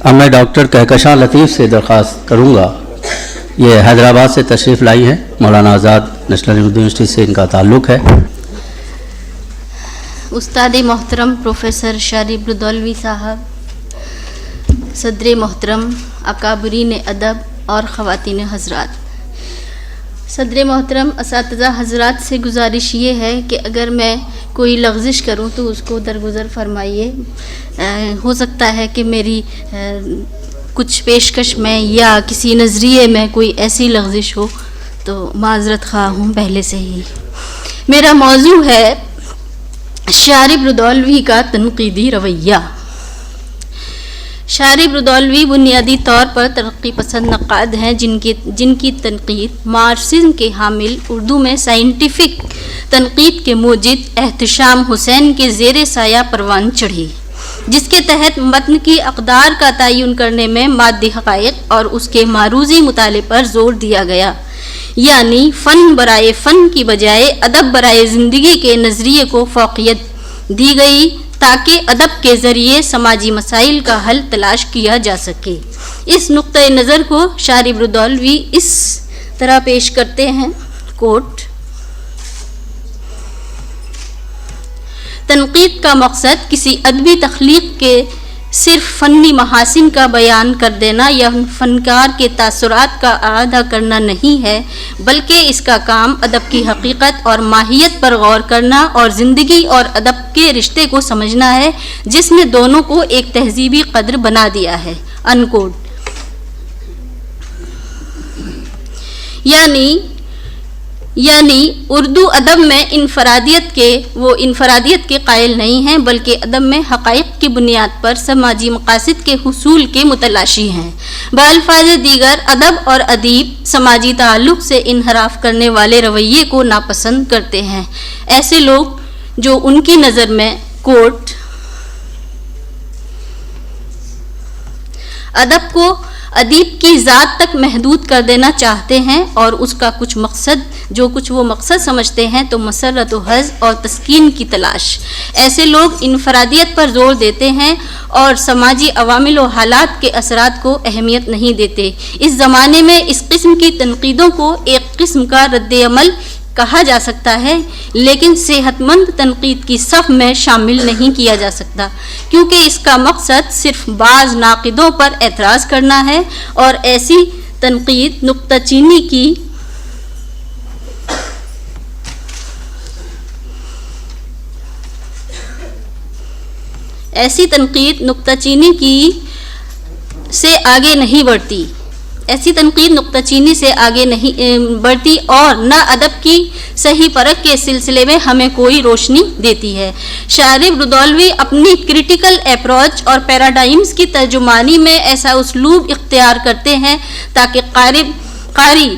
اب میں ڈاکٹر کہکشاں لطیف سے درخواست کروں گا، یہ حیدرآباد سے تشریف لائی ہیں، مولانا آزاد نیشنل اردو یونیورسٹی سے ان کا تعلق ہے۔ استاد محترم پروفیسر شارب ردولوی صاحب، صدر محترم، اکابرین ادب اور خواتین حضرات، صدر محترم اساتذہ حضرات سے گزارش یہ ہے کہ اگر میں کوئی لغزش کروں تو اس کو درگزر فرمائیے۔ ہو سکتا ہے کہ میری کچھ پیشکش میں یا کسی نظریے میں کوئی ایسی لغزش ہو تو معذرت خواہ ہوں پہلے سے ہی۔ میرا موضوع ہے شارب ردولوی کا تنقیدی رویہ۔ شارب ردولوی بنیادی طور پر ترقی پسند نقاد ہیں جن کی تنقید مارکسزم کے حامل، اردو میں سائنٹیفک تنقید کے موجد احتشام حسین کے زیر سایہ پروان چڑھی، جس کے تحت متن کی اقدار کا تعین کرنے میں مادی حقائق اور اس کے معروضی مطالعے پر زور دیا گیا، یعنی فن برائے فن کی بجائے ادب برائے زندگی کے نظریے کو فوقیت دی گئی تاکہ ادب کے ذریعے سماجی مسائل کا حل تلاش کیا جا سکے۔ اس نقطۂ نظر کو شارب ردولوی اس طرح پیش کرتے ہیں، کوٹ: تنقید کا مقصد کسی ادبی تخلیق کے صرف فنی محاسن کا بیان کر دینا یا فنکار کے تاثرات کا اعادہ کرنا نہیں ہے، بلکہ اس کا کام ادب کی حقیقت اور ماہیت پر غور کرنا اور زندگی اور ادب کے رشتے کو سمجھنا ہے جس نے دونوں کو ایک تہذیبی قدر بنا دیا ہے، انکوٹ۔ یعنی اردو ادب میں انفرادیت کے قائل نہیں ہیں، بلکہ ادب میں حقائق کی بنیاد پر سماجی مقاصد کے حصول کے متلاشی ہیں۔ بالفاظ دیگر، ادب اور ادیب سماجی تعلق سے انحراف کرنے والے رویے کو ناپسند کرتے ہیں۔ ایسے لوگ جو ان کی نظر میں، کوٹ، ادب کو ادیب کی ذات تک محدود کر دینا چاہتے ہیں اور اس کا کچھ وہ مقصد سمجھتے ہیں تو مسرت و حظ اور تسکین کی تلاش۔ ایسے لوگ انفرادیت پر زور دیتے ہیں اور سماجی عوامل و حالات کے اثرات کو اہمیت نہیں دیتے۔ اس زمانے میں اس قسم کی تنقیدوں کو ایک قسم کا رد عمل کہا جا سکتا ہے، لیکن صحت مند تنقید کی صف میں شامل نہیں کیا جا سکتا، کیونکہ اس کا مقصد صرف بعض ناقدوں پر اعتراض کرنا ہے اور ایسی تنقید نکتہ چینی کی سے آگے نہیں بڑھتی۔ ایسی تنقید نکتہ چینی سے آگے نہیں بڑھتی اور نہ ادب کی صحیح پرکھ کے سلسلے میں ہمیں کوئی روشنی دیتی ہے۔ شارب ردولوی اپنی کریٹیکل اپروچ اور پیراڈائمز کی ترجمانی میں ایسا اسلوب اختیار کرتے ہیں تاکہ قاری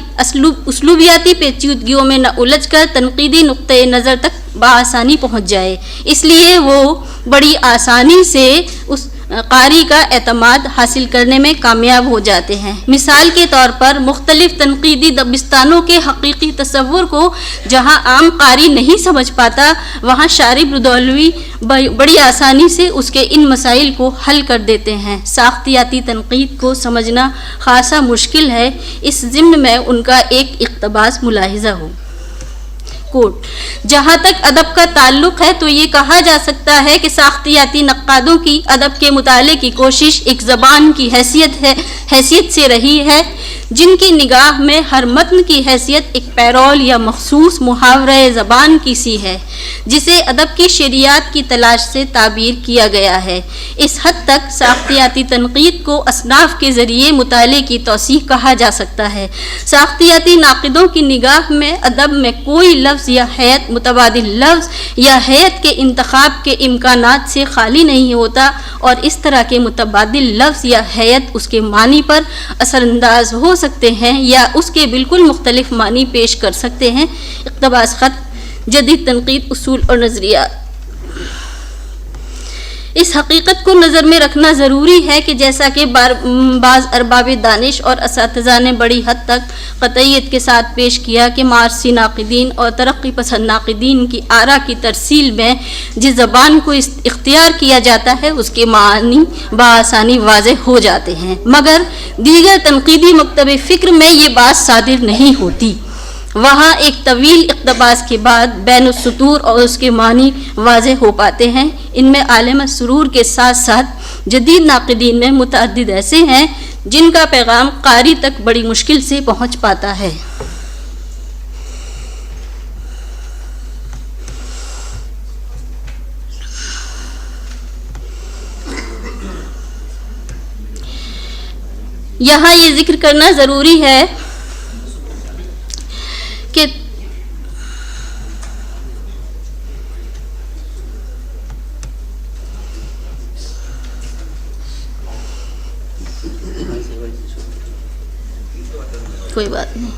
اسلوبیاتی پیچیدگیوں میں نہ الجھ کر تنقیدی نقطۂ نظر تک بآسانی پہنچ جائے۔ اس لیے وہ بڑی آسانی سے اس قاری کا اعتماد حاصل کرنے میں کامیاب ہو جاتے ہیں۔ مثال کے طور پر مختلف تنقیدی دبستانوں کے حقیقی تصور کو جہاں عام قاری نہیں سمجھ پاتا، وہاں شارب ردولوی بڑی آسانی سے اس کے ان مسائل کو حل کر دیتے ہیں۔ ساختیاتی تنقید کو سمجھنا خاصا مشکل ہے، اس ضمن میں ان کا ایک اقتباس ملاحظہ ہو، کوٹ: جہاں تک ادب کا تعلق ہے تو یہ کہا جا سکتا ہے کہ ساختیاتی نقادوں کی ادب کے مطالعے کی کوشش ایک زبان کی حیثیت سے رہی ہے، جن کی نگاہ میں ہر متن کی حیثیت ایک پیرول یا مخصوص محاورہ زبان کی سی ہے، جسے ادب کی شریعت کی تلاش سے تعبیر کیا گیا ہے۔ اس حد تک ساختیاتی تنقید کو اصناف کے ذریعے مطالعے کی توسیع کہا جا سکتا ہے۔ ساختیاتی ناقدوں کی نگاہ میں ادب میں کوئی لفظ یا ہیئت متبادل لفظ یا ہیئت کے انتخاب کے امکانات سے خالی نہیں ہوتا، اور اس طرح کے متبادل لفظ یا ہیئت اس کے معنی پر اثر انداز ہو سکتے ہیں یا اس کے بالکل مختلف معنی پیش کر سکتے ہیں۔ اقتباس خط: جدید تنقید، اصول اور نظریات۔ اس حقیقت کو نظر میں رکھنا ضروری ہے کہ جیسا کہ بعض ارباب دانش اور اساتذہ نے بڑی حد تک قطعیت کے ساتھ پیش کیا کہ مارکسی ناقدین اور ترقی پسند ناقدین کی آراء کی ترسیل میں جس زبان کو اختیار کیا جاتا ہے اس کے معنی بآسانی واضح ہو جاتے ہیں، مگر دیگر تنقیدی مکتب فکر میں یہ بات صادر نہیں ہوتی۔ وہاں ایک طویل اقتباس کے بعد بین السطور اور اس کے معنی واضح ہو پاتے ہیں۔ ان میں عالم سرور کے ساتھ ساتھ جدید ناقدین میں متعدد ایسے ہیں جن کا پیغام قاری تک بڑی مشکل سے پہنچ پاتا ہے۔ یہاں یہ ذکر کرنا ضروری ہے کہ کوئی بات نہیں،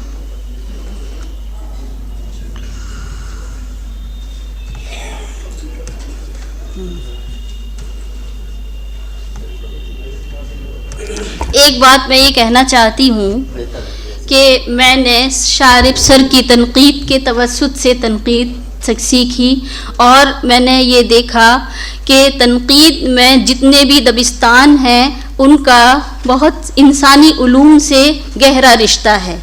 ایک بات میں یہ کہنا چاہتی ہوں کہ میں نے شارب سر کی تنقید کے توسط سے تنقید سیکھی، اور میں نے یہ دیکھا کہ تنقید میں جتنے بھی دبستان ہیں ان کا بہت انسانی علوم سے گہرا رشتہ ہے،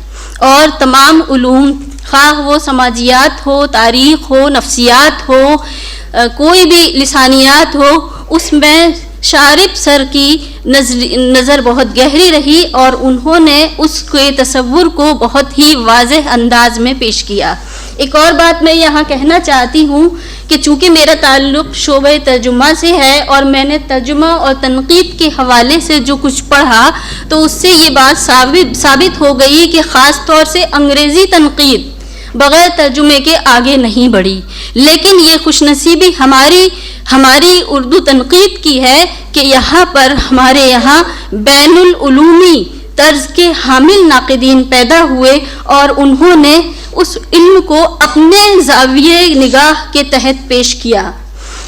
اور تمام علوم خواہ وہ سماجیات ہو، تاریخ ہو، نفسیات ہو، کوئی بھی لسانیات ہو، اس میں شارب سر کی نظر بہت گہری رہی اور انہوں نے اس کے تصور کو بہت ہی واضح انداز میں پیش کیا۔ ایک اور بات میں یہاں کہنا چاہتی ہوں کہ چونکہ میرا تعلق شعبہ ترجمہ سے ہے اور میں نے ترجمہ اور تنقید کے حوالے سے جو کچھ پڑھا تو اس سے یہ بات ثابت ہو گئی کہ خاص طور سے انگریزی تنقید بغیر ترجمے کے آگے نہیں بڑھی، لیکن یہ خوش نصیبی ہماری اردو تنقید کی ہے کہ یہاں پر ہمارے یہاں بین العلومی طرز کے حامل ناقدین پیدا ہوئے اور انہوں نے اس علم کو اپنے زاویہ نگاہ کے تحت پیش کیا۔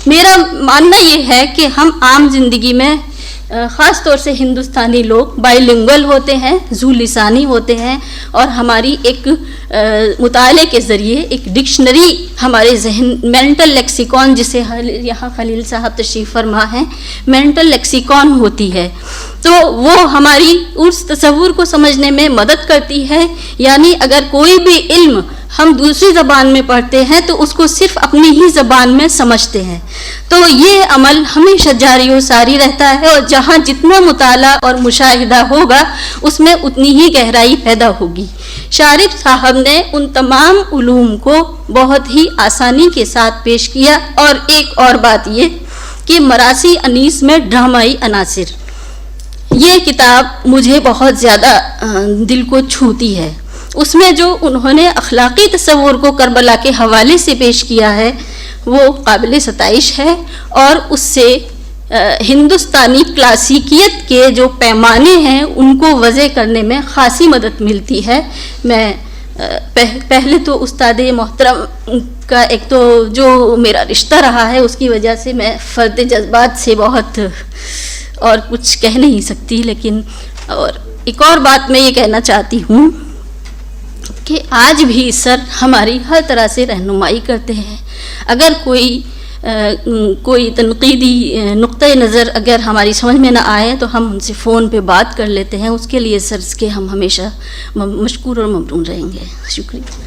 میرا ماننا یہ ہے کہ ہم عام زندگی میں خاص طور سے ہندوستانی لوگ بائی لنگول ہوتے ہیں، ذو لسانی ہوتے ہیں، اور ہماری ایک مطالعے کے ذریعے ایک ڈکشنری ہمارے ذہن، مینٹل لیکسیکون جسے یہاں خلیل صاحب تشریف فرما ہیں، مینٹل لیکسیکون ہوتی ہے، تو وہ ہماری اس تصور کو سمجھنے میں مدد کرتی ہے۔ یعنی اگر کوئی بھی علم ہم دوسری زبان میں پڑھتے ہیں تو اس کو صرف اپنی ہی زبان میں سمجھتے ہیں، تو یہ عمل ہمیشہ جاری و ساری رہتا ہے، اور جہاں جتنا مطالعہ اور مشاہدہ ہوگا اس میں اتنی ہی گہرائی پیدا ہوگی۔ شارب صاحب نے ان تمام علوم کو بہت ہی آسانی کے ساتھ پیش کیا۔ اور ایک اور بات یہ کہ مراثی انیس میں ڈرامائی عناصر، یہ کتاب مجھے بہت زیادہ دل کو چھوتی ہے۔ اس میں جو انہوں نے اخلاقی تصور کو کربلا کے حوالے سے پیش کیا ہے وہ قابل ستائش ہے، اور اس سے ہندوستانی کلاسیکیت کے جو پیمانے ہیں ان کو وضع کرنے میں خاصی مدد ملتی ہے۔ میں پہلے تو استاد محترم کا ایک تو جو میرا رشتہ رہا ہے اس کی وجہ سے میں فرد جذبات سے بہت اور کچھ کہہ نہیں سکتی، لیکن اور ایک اور بات میں یہ کہنا چاہتی ہوں کہ آج بھی سر ہماری ہر طرح سے رہنمائی کرتے ہیں۔ اگر کوئی تنقیدی نقطۂ نظر اگر ہماری سمجھ میں نہ آئے تو ہم ان سے فون پہ بات کر لیتے ہیں، اس کے لیے سر کے ہم ہمیشہ مشکور اور ممنون رہیں گے۔ شکریہ۔